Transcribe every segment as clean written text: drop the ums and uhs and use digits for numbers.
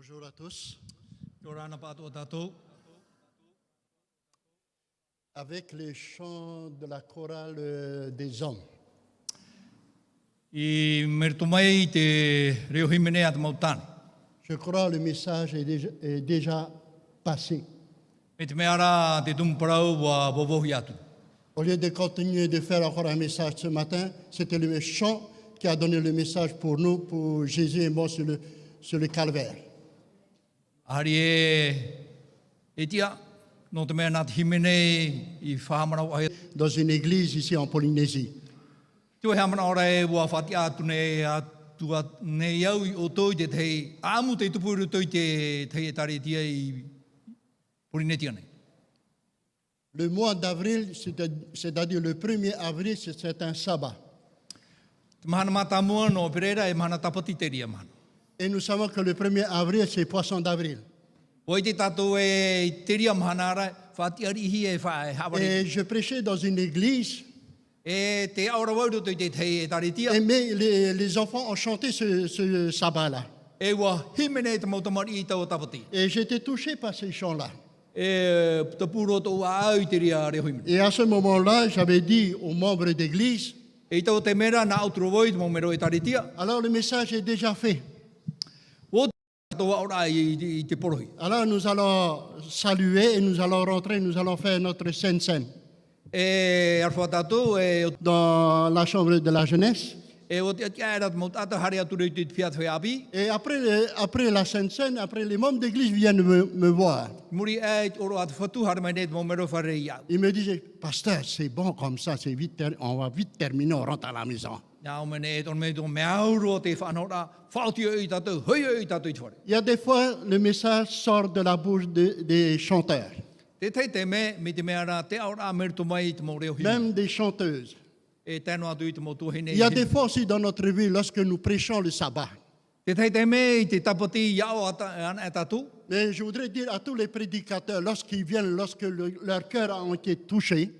Bonjour à tous. Yorana pato tatou. Avec les chants de la chorale des hommes, I mertumai te reo himene at mautani. je crois que le message est déjà passé. Me te meara te tumparau wa bobohi atu. Au lieu de continuer de faire encore un message ce matin, c'était le chant qui a donné le message pour nous, pour Jésus et moi sur le calvaire. Ahari e tia, no te mea nat himene I whahamanau ai. Dans une église ici en Polynésie. Tue hamana ora e wa whati atu ne atua ne iau I o toi te tei. Aamu te tupuru toi te tei e tari tia I Purinetia nei. Le mois d'avril, c'est-à-dire le 1er avril, c'est un sabbat. Te mahana mata mua no Pereira e mahana tapati te ria mahana. Et nous savons que le 1er avril, c'est poisson d'avril. Oi te tatou e te ria mahana ara, whati arihi e whae hawari. Et je prêchais dans une église, E te aura waudu te tei e tari tia. mais les enfants ont chanté ce sabbat-là. E wa himene te mautamari I tau tapati. Et j'étais touché par ces chants-là. E te puro tau a au te ria reo himene. Et à ce moment-là, j'avais dit aux membres d'église, E tau te mera na autrowoi te maumero e tari tia. alors le message est déjà fait. O te tau aura I te porohi. Alors nous allons saluer et nous allons rentrer, nous allons faire notre Sainte Seine E arwha tatou e dans la chambre de la jeunesse. o te atia era te mautata hari atu rei te whiat whai api. Et après la Sainte Seine, après les membres d'église viennent me voir. Muri e oro atu whatu hari mai ne te maumero whare I au. Ils me disaient, pasteur, c'est bon comme ça, c'est vite, on va vite terminer, on rentre à la maison. Nā o mene e ton me ton me auro te whanora, whaoti o I tatou, hui o I tatou I te whare. Il y a des fois, le message sort de la bouche des chanteurs, Te tei te me te mea rā te aura merto mai I te maureo hime. même des chanteuses. E tēnu atu I te mautu hine. Il y a des fois aussi dans notre vie, lorsque nous prêchons le sabbat. Te tei te me I te tapati iao ana e tatou. Mais je voudrais dire à tous les prédicateurs, lorsqu'ils viennent, lorsque leur cœur a été touché,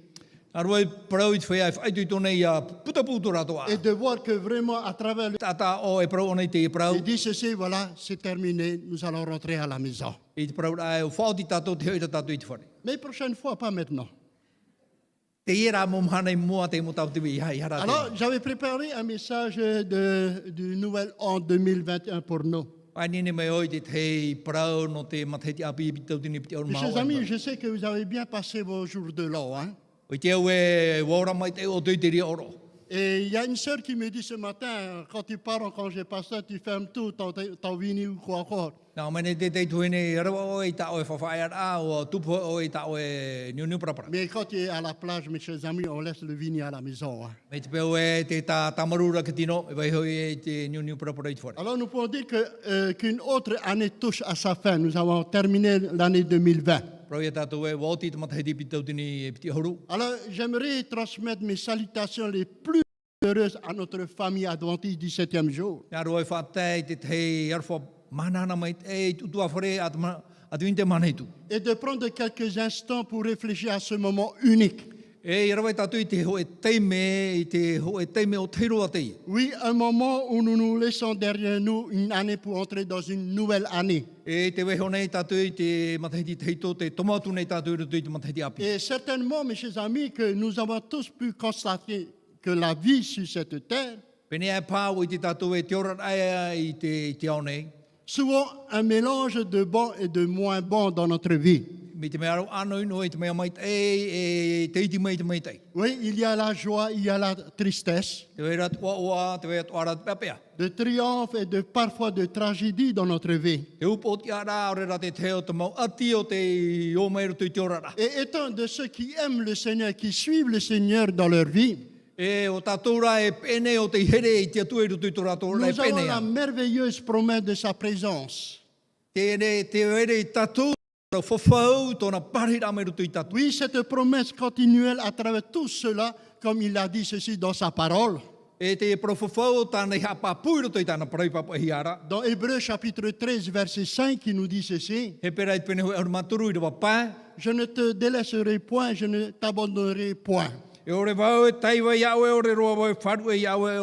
Aroi parau I te whea e whaitu I tone I a putaputu ratoa. et de voir que vraiment à travers le... Tata o e parau onei te e parau. Il dit ceci, voilà, c'est terminé, nous allons rentrer à la maison. I te parau rā e o whaoti tatou te hoira tatou I te whare. Mais prochaine fois, pas maintenant. Te iera mo mhana I mua te mo tau te I hai hara te. Alors, j'avais préparé un message du Nouvel An 2021 pour nous. Ai nene mai oi te tei parau no te mateti api I tau tini piti au Mes mao. chers amis, je sais que vous avez bien passé vos jours de l'an. Hein? Oi te au e waura mai te o tui te ria oro. Et il y a une sœur qui me dit ce matin, quand tu pars en congé pasteur, tu fermes tout, ton vini ou quoi encore. Nā o mene te tei tuine rawa o I ta o e whawhai ara o tupu o I ta o e niu prapara. Mais quand tu es à la plage, mes chers amis, on laisse le vini à la maison. Hein? Me te peo e te ta tamarura ki tino e vai hoi e te niu prapara I te whare. Alors nous pouvons dire qu'une autre année touche à sa fin. Nous avons terminé l'année 2020. Rau e tātou e wauti te matahiti pi tau tini e piti horu. Alors j'aimerais transmettre mes salutations les plus heureuses à notre famille adventiste du 7e jour. Nā roi e whātai te tei arwha manana mai e tutua whare atu inte maneitu. Et de prendre quelques instants pour réfléchir à ce moment unique. E rawa e tātou I te ho e teime o teiro a tei. Oui, un moment où nous nous laissons derrière nous une année pour entrer dans une nouvelle année. E te weho nei tātou I te matahiti teito, te tomatu nei tātou I te matahiti api. Et certainement, mes chers amis, que nous avons tous pu constater que la vie sur cette terre, Pene e pāo I te tātou e te ora aia I te ao nei. souvent un mélange de bon et de moins bon dans notre vie. Me te mea rau anō ino e te mea mai e te iti mai te mai tei. Oui, il y a la joie, il y a la tristesse, Te wera tua oa, te wera tua ara te pepea. de triomphe et de parfois de tragédie dans notre vie. Te upo ti ara o rera te teo te mau ati o te o mai roto I te ora. Et étant de ceux qui aiment le Seigneur, qui suivent le Seigneur dans leur vie, E o tātoura e pene o te here I te atu e roto I te ratora e nous avons pene la a. merveilleuse promesse de sa présence. Te here I tātou, whawhau tōna parira me roto I tātou. Oui, cette promesse continuelle à travers tout cela, comme il a dit ceci dans sa parole. E te profofau tāna I hapa pui roto I tāna paraipapa hi ara. Dans Hébreux chapitre 13, verset 5, il nous dit ceci. He pera I pene hoi aru maturu I rawa pā. Je ne te délaisserai point, je ne t'abandonnerai point. E ore vau e taiwa iau e ore roa wau wharu e iau e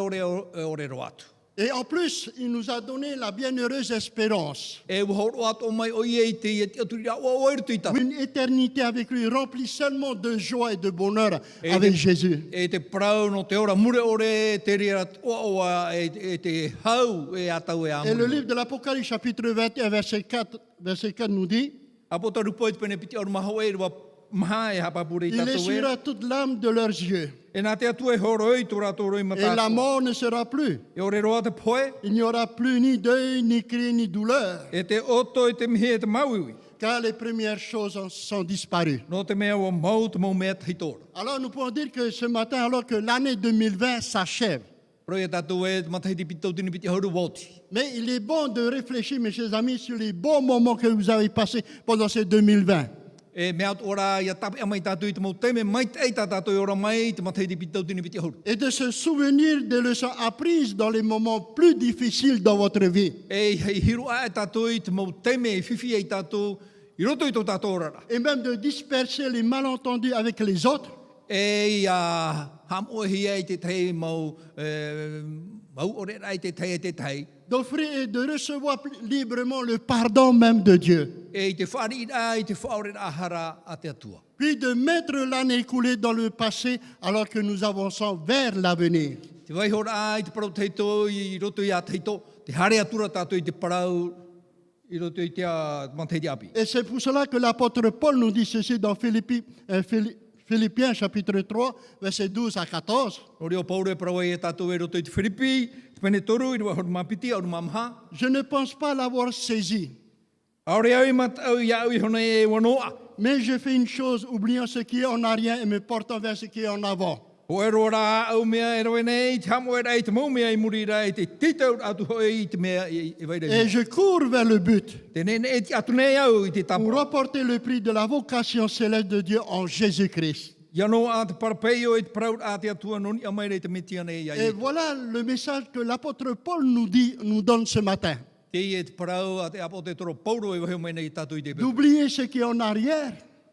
ore roa atu. Et en plus, il nous a donné la bienheureuse espérance. E wahoro ato mai o ia I te ia te aturi a o ere tui tata. Une éternité avec lui, remplie seulement de joie et de bonheur avec Jésus. E te parau no te ora mure ore te rea oa e te hau e atau e Et le amure. livre de l'Apocalypse, chapitre 21, verset 4 nous dit, Apo taru poe te pene piti aru maho e rua maha e hapapure I il tatou e. essuiera toute l'âme de leurs yeux. E nā te atu e horoi tō rātou roi Et matako. la mort ne sera plus. E ore roa te poe, Il n'y aura plus ni deuil, ni cri, ni douleur, e te oto e te mihi e te mauiwi. car les premières choses sont disparues. No te mea o mau te mau mea teitora. Alors nous pouvons dire que ce matin, alors que l'année 2020 s'achève, Roi e tātou e te matahiti pitau tini piti hauru wauti. mais il est bon de réfléchir, mes chers amis, sur les bons moments que vous avez passés pendant ces 2020. E mea atu ora ia tapi amai tātou I te mau teime mai te eita tātou e ora mai te matahiti pitau tini piti hauru. Et de se souvenir des leçons apprises dans les moments plus difficiles dans votre vie. E hei hiru a e tātou I te mau teime e whiwhi e tātou I roto I tō tātou orara. Et même de disperser les malentendus avec les autres. E ia ham ohi e te tei mau mau ore rai te tei e te tei. D'offrir et de recevoir librement le pardon même de Dieu. E I te whari ira, I te whaore ahara a te atua. Puis de mettre l'année écoulée dans le passé alors que nous avançons vers l'avenir. Te waihora I te parau teito I roto I a teito, te hare atura tātou I te parau I roto I te a manteiti api. Et c'est pour cela que l'apôtre Paul nous dit ceci dans Philippiens chapitre 3, versets 12 à 14. Nori o Pauro e parau e tātou e roto I te Whiripi, te pene toru I rua horu mapiti, auru mamaha. Je ne pense pas l'avoir saisi, Aore au I matau I au I hona e wanoa. mais je fais une chose, oubliant ce qui est en arrière et me portant vers ce qui est en avant. O e roa rā au mea e roe nei, te hamo e rei te mau mea I muri rei, te titau atu hoi I te mea I wairei. Et je cours vers le but Te nene e te atu nei au I te pour tapu. remporter le prix de la vocation céleste de Dieu en Jésus-Christ. Iano a te parapeio e te parau a te atua noni a mai rei te metia nei ia Et I. voilà le message que l'apôtre Paul nous donne ce matin. Te I e te parau a te apo te toro pauro e waheo mai nei tātou I te pepe. D'oublier ce qui est en arrière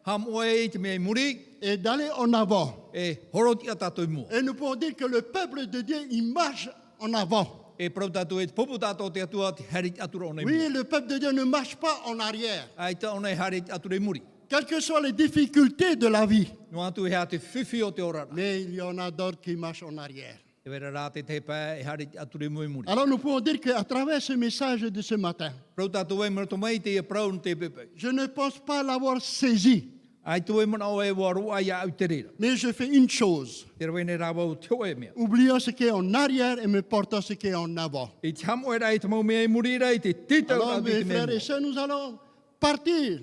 Ham oe I te mea I muri, et d'aller en avant. e horoti a tātou I mua. Et nous pouvons dire que le peuple de Dieu, il marche en avant. E parau tātou e te popo tātou te atua te harit atura o nei mua. Oui, le peuple de Dieu ne marche pas en arrière. Ai ta o nei harit atura I muri. Quelles que soient les difficultés de la vie. No atu e hea te whiwhi o te orara. Mais il y en a d'autres qui marchent en arrière. E wera rā te te pā e harit atura I mua I muri. Alors nous pouvons dire qu'à travers ce message de ce matin, Parau tātou e marato mai te e parau no te pepe. je ne pense pas l'avoir saisi, Ai tu e mana o e waru ai au te rera. mais je fais une chose, Te rawene rā wau te oe mea. oubliant ce qui est en arrière et me portant ce qui est en avant. I te hamo e rai te mau mea I muri rai, te titau Alors rā mes te mea frères et mua. sœurs, nous allons partir,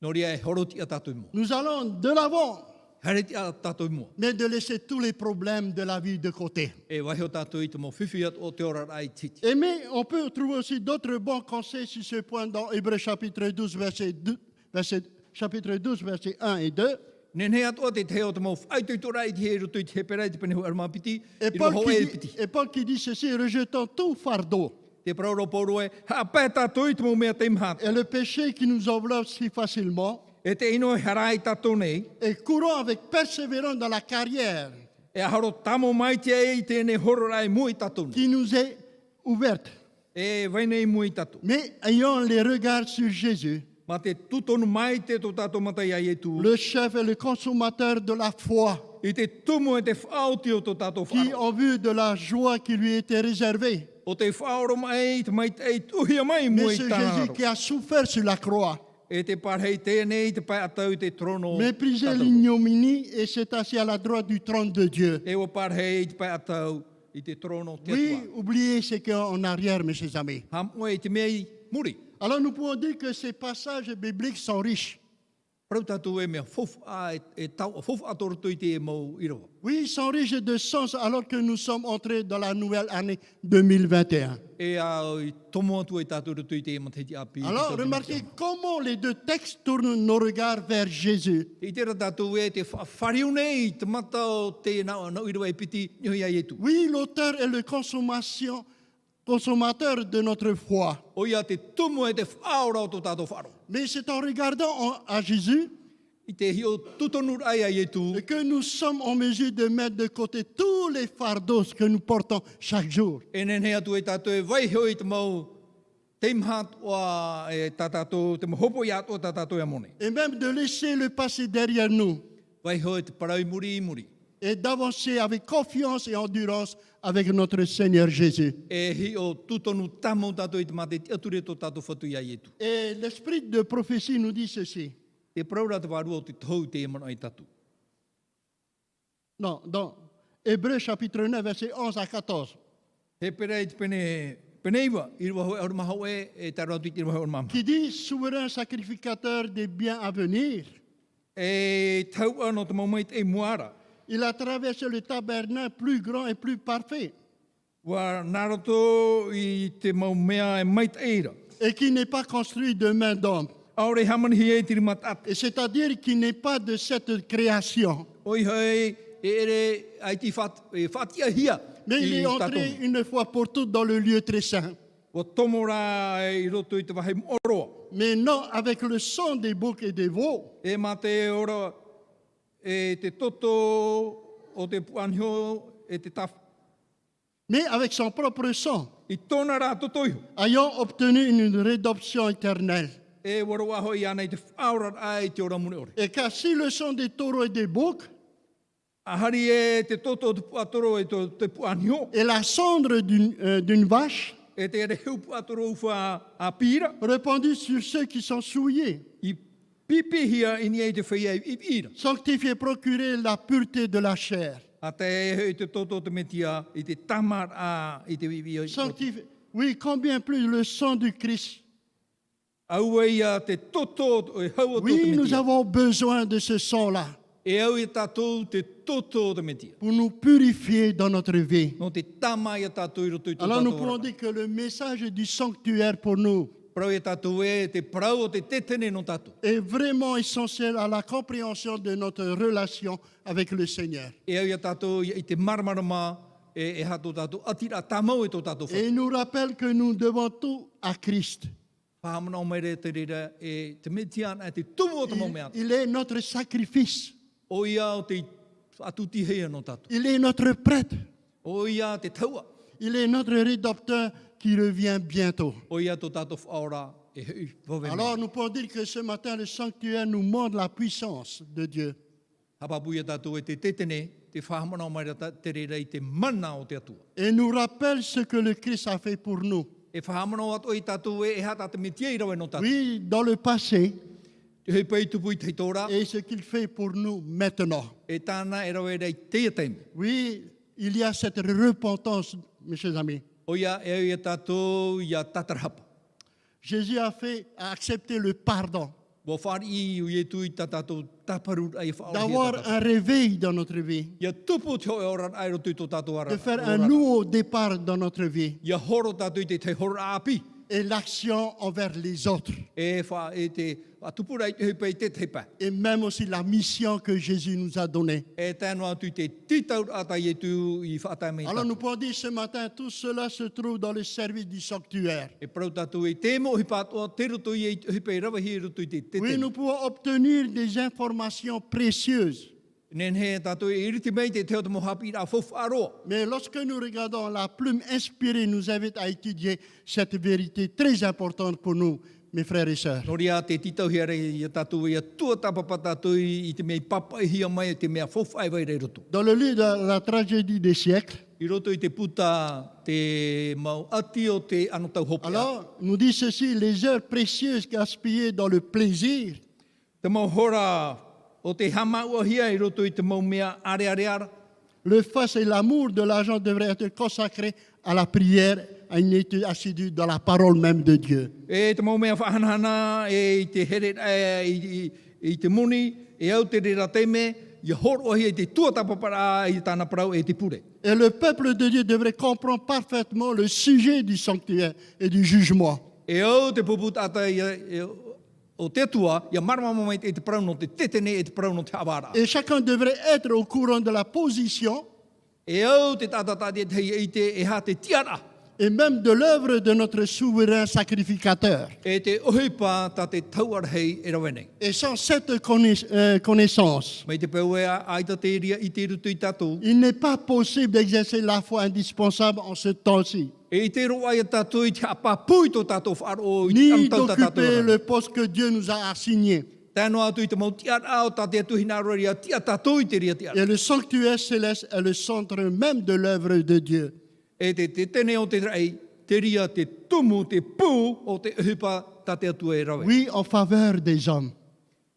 Nori e horoti a tātou I mua. nous allons de l'avant, Hariti a tātou I mua. mais de laisser tous les problèmes de la vie de côté. E wahi o tātou I te mo whiwhi at o te ora rai titi. Et mais on peut trouver aussi d'autres bons conseils sur ce point dans Hébreux chapitre 12, chapitre 12, versets 1 et 2. Nene atua te te o te mo whaitu I tora I te he roto I te he perai te penehu armapiti. Et I rua ho e Paul, piti. qui dit ceci, rejetant tout fardeau Te parau pauro e, ha pē tātou I te mo mea te imhata. et le péché qui nous enveloppe si facilement, E te ino e harai tātou nei, et courons avec persévérance dans la carrière e aharo tamo mai te e I tēne horo rai mui tātou nei. qui nous est ouverte. E wainei mui tātou. Mais ayons les regards sur Jésus, Ma te tutonu mai te tō tātou matai ai e tū. le chef et le consommateur de la foi, I te tumu e te whaoti o tō tātou qui, wharo. en vue de la joie qui lui était réservée, O te whaoro mai, te mai te tuhia mai mais mui ce tāro. Jésus qui a souffert sur la croix, E te parhei tēnei te pai atau I te trono. méprisé tātou. l'ignominie et s'est assis à la droite du trône de Dieu. E o parhei te pai atau I te trono te Oui, atua. oubliez ce qui est en arrière, mes chers amis. Ham oe te mei muri. Alors nous pouvons dire que ces passages bibliques sont riches. Parau tātou e mea fofu a e tau, fofu atoroto I te e mau irawa. Oui, ils sont riches de sens alors que nous sommes entrés dans la nouvelle année 2021. E a I tomo atu e tātou roto I te e mateti api. Alors remarquez comment les deux textes tournent nos regards vers Jésus. I tera tātou e te whariu nei, te mata o te nau irawa e piti, nihui ai e tu. Oui, l'auteur est le consommateur de notre foi. O ia te tumu e te whaora o tō tātou wharo. Mais c'est en regardant à Jésus I te hio tutonu ai ai tu. Et que nous sommes en mesure de mettre de côté tous les fardeaux que nous portons chaque jour. E nen hea tu e tātou e vai hoi te mau te imhat o e tātou, te hopo i ato tātou e mone. Et même de laisser le passé derrière nous Vai hoi te parau muri i muri. et d'avancer avec confiance et endurance avec notre Seigneur Jésus. E hi o tutonu tamo tātou i te mate te ature tō tātou whatu i ai tu. Et l'esprit de prophétie nous dit ceci. Te praura te waru o te tau te emana i tatu. Non, dans Hébreux chapitre 9, verset 11 à 14. He pere i te pene iwa, i rua hoi auru maha e tā rautu i te rua hoi auru maha. Qui dit souverain sacrificateur des biens à venir. E tau ano te maumait e muara. Il a traversé le tabernacle plus grand et plus parfait. Wa naroto i te maumea e mait eira. Et qui n'est pas construit de main d'homme. Aore hamani hi e tiri matat. Et c'est-à-dire qu'il n'est pas de cette création. Oi hei e ere ai ti fatia hia. Mais il est entré une fois pour toutes dans le lieu très saint. Wa tomora i roto i te wahe oroa. Mais non avec le sang des boucs et des veaux. E mate ora e te toto o te puanhio e te taf. Mais avec son propre sang. I tōna rā totoiho. Ayant obtenu une rédemption éternelle. E waro aho i ana i te whaorat ai te ora mune ore. Et car si le sang des taureaux et des boucs Ahari e te toto o te puatoro e te puanhio. et la cendre d'une vache E te ere heu puatoro uwha a pira. répandue sur ceux qui sont souillés, I pipihia i ni e te whaia i ira. sanctifier, procurer la pureté de la chair. A te e te toto o te metia i te tamar a i te vivi. Sanctifier. Oui, combien plus le sang du Christ. Au e ia te toto e hau o te Oui, nous metia. avons besoin de ce sang-là E au e tātou te toto o te metia. pour nous purifier dans notre vie. No te tama ia tātou i roto i tō Alors nous tātou pouvons ora. dire que le message du sanctuaire pour nous Prau e tātou e te prau o te tetene no tātou. est vraiment essentiel à la compréhension de notre relation avec le Seigneur. E au ia tātou i te marmarama e hato tātou atira tamau e tō tātou Et il nous rappelle que nous devons tout à Christ. whahamana o mai re te rira e te metia ana e te tumu o te mau mea. Il est notre sacrifice. O ia o te atuti hea no tātou. Il est notre prêtre. O ia te taua. Il est notre rédempteur qui revient bientôt. O ia tō tātou whaora e hui wawe Alors mea. nous pouvons dire que ce matin, le sanctuaire nous montre la puissance de Dieu. Hapapu ia tātou e te tetene, te whahamana o mai re te rira i te mana o te atua. Et nous rappelle ce que le Christ a fait pour nous. E whahamana o atu i tātou e hata te metia i rawe no tātou. Oui, dans le passé Te hei pai tupu i te tora, et ce qu'il fait pour nous maintenant. e tāna e rawe rei te teime. Oui, il y a cette repentance, mes chers amis. O ia e au ia tātou ia tatarahapa. Jésus a accepté le pardon, Wa whari i u e tu i tā tātou taparu ai whaora d'avoir un réveil dans notre vie, Ia tupu te hoi oran ai rotu i tō tātou ara. de faire un nouveau départ dans notre vie Ia horo tātou i te horo api. et l'action envers les autres. E wha e te atupura i te hei te tepa. Et même aussi la mission que Jésus nous a donnée. E tēnu atu i te titaur ata i tu i whaatai mei Alors tātou. nous pouvons dire ce matin, tout cela se trouve dans le service du sanctuaire. E prau tātou i te mo hi pātoa, te roto i hi pei rawa hi roto i te te Oui, nous pouvons obtenir des informations précieuses. Nen he tātou i iriti mei te teo te mohapi i rā fofu aroa. Mais lorsque nous regardons la plume inspirée, nous invite à étudier cette vérité très importante pour nous, mes frères et sœurs. Nori a te titau hiare i a tātou i a tua tapapa tātou i te mei papa i hia mai te mea fofu ai vai rei roto. Dans le livre de la tragédie des siècles, I roto i te puta te mau ati o te anotau hopi. alors nous dit ceci, les heures précieuses gaspillées dans le plaisir Te mau hora o te hama ua hia i roto i te mau mea are ara. le face et l'amour de l'argent devraient être consacrés à la prière, à une étude assidue dans la parole même de Dieu. E te mau mea whahanahana e i te here i te muni, e au te rera teime, i horo hia i te tuatapapara i tāna parau e te pure. Et le peuple de Dieu devrait comprendre parfaitement le sujet du sanctuaire et du jugement. E au te pupu tata o te tua, ia maramama mai e te parau no te tetene e te parau no te awara. Et chacun devrait être au courant de la position E au te tata tati e te e ha te tiara. et même de l'œuvre de notre souverain sacrificateur. E te ohipa ta te tauarhei e rawe nei. Et sans cette connaissance, Mai te pewea aita te ria I te rutu I tātou. il n'est pas possible d'exercer la foi indispensable en ce temps-ci, E I te roa I tātou I te apa pui tō tātou whaaro I te ni amtau tā tātou d'occuper rana. le poste que Dieu nous a assigné. Tēnō atu I te mau tiat ao tā te atuhina roria tia tātou I te ria tiat. Et le sanctuaire céleste est le centre même de l'œuvre de Dieu. E te tene o te rei, te ria te tumu, te pū o te uhipa tā te atua e rawe. Oui, en faveur des hommes.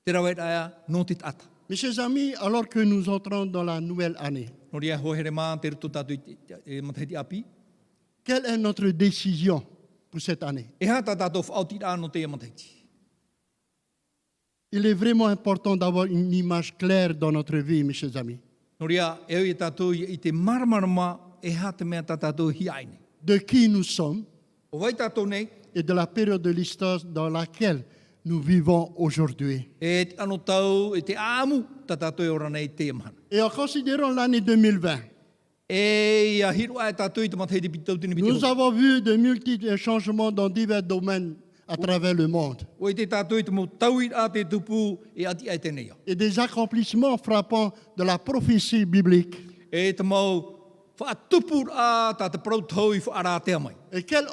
Te rawe aia no te tata. Mes chers amis, alors que nous entrons dans la nouvelle année, No ria hohere mā te rutu tātou I matahiti api. quelle est notre décision pour cette année? E hā tā tātou whaoti rā no te matahiti. Il est vraiment important d'avoir une image claire dans notre vie, mes chers amis, No ria e oi tātou I te maramarama e hā te mea tā tātou hi aine. de qui nous sommes O wai tātou nei, et de la période de l'histoire dans laquelle nous vivons aujourd'hui. e te ano tau, e te āmu tā tātou e ora nei te amahana. Et en considérant l'année 2020, E ia hiru ai tātou I te matahiti pitau tini piti nous avons vu de multiples changements dans divers domaines à travers le monde O I te tātou I te mo tau I rā te tupu e ati ai tēnei au. et des accomplissements frappants de la prophétie biblique. E te mau whaatupu rā tā te prautau I whaarā te amai. Et quelle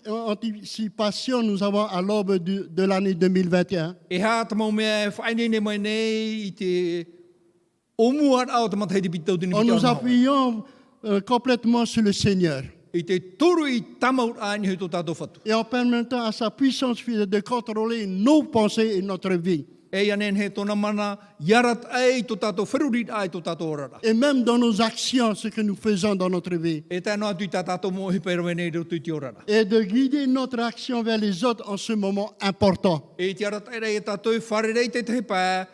anticipation nous avons à l'aube de l'année 2021. E hā te mau mea e whainene mai nei I te omua rā o te matahiti pitau tini En piti nous au. appuyant complètement sur le Seigneur I te toru I tamau rā ni hui tō tātou whatu. et en permettant à sa puissance fidèle de contrôler nos pensées et notre vie. E ia nen he tōna mana, iarat ai tō tātou whirurit ai tō tātou orara. Et même dans nos actions, ce que nous faisons dans notre vie. E tēnā atu I tā tātou mo hipa rawe nei rutu I te orara. Et de guider notre action vers les autres en ce moment important. E te arat ai rei e tātou wharerei te te pā,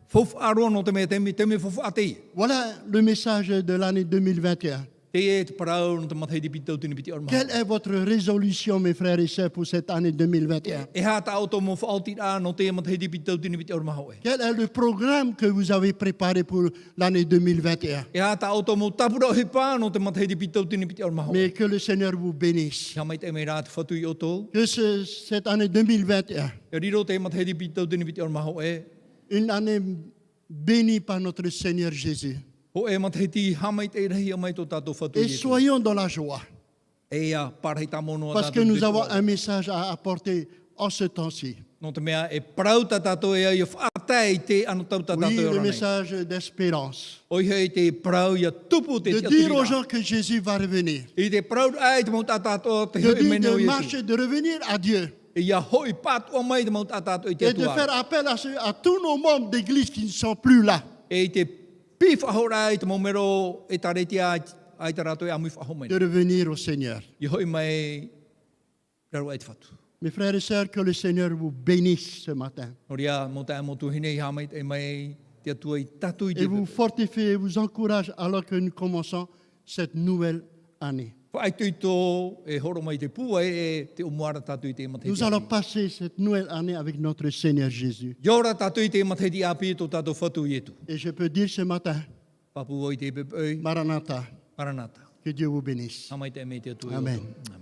fofu aroa no te mea te me fofu atei. Voilà le message de l'année 2021. Te e te parau no te matahiti pitau tini piti ormaha. Quelle est votre résolution, mes frères et sœurs, pour cette année 2021? E hā tā auto mo whaoti rā no te matahiti pitau tini piti ormaha oe. Quel est le programme que vous avez préparé pour l'année 2021? E hā tā auto mo tapura o he pā no te matahiti pitau tini piti ormaha oe. Mais que le Seigneur vous bénisse. Ia mai te me rā te whatu I oto. Que cette année 2021, E riro te matahiti pitau tini piti ormaha oe. une année bénie par notre Seigneur Jésus. Ho e matahiti hamai te rehi o mai tō tātou whatu Et I eto. soyons dans la joie, E ia parhei tā mono a parce que tātou nous te avons tua. un message à apporter en ce temps-ci. No te mea e parau tā tātou e ai o whaatai te anu tau tā Oui, tātou e le ora nei. message d'espérance. Oi hei te parau ia tupu te De te dire aux aturira. gens que Jésus va revenir. I te parau ai te mau tā tātou te De hoi dire mene o de Iesu. marcher, de revenir à Dieu. E ia hoi pātu o mai te mau tā tātou I te Et de atua. faire appel à tous nos membres d'église qui ne sont plus là. E te pi whahora ai te maumero e tareti ai te rato e amui whaho mai. De revenir au Seigneur. I hoi mai raro ai te whatu. Mes frères et sœurs, que le Seigneur vous bénisse ce matin. No ria mo te amo tuhine I hamai e mai te atua I tatu I te Et vous fortifie et vous encourage alors que nous commençons cette nouvelle année. Whaai tui tō e horo mai te pua e te umuara tatu I te matahiti Nous allons api. passer cette nouvelle année avec notre Seigneur Jésus. Iora tatu I te matahiti api tō tātou whatu I etu. Et je peux dire ce matin, Papu o I te pepei, Maranatha, Maranatha. que Dieu vous bénisse. Hamai te me te atua. Amen. Amen.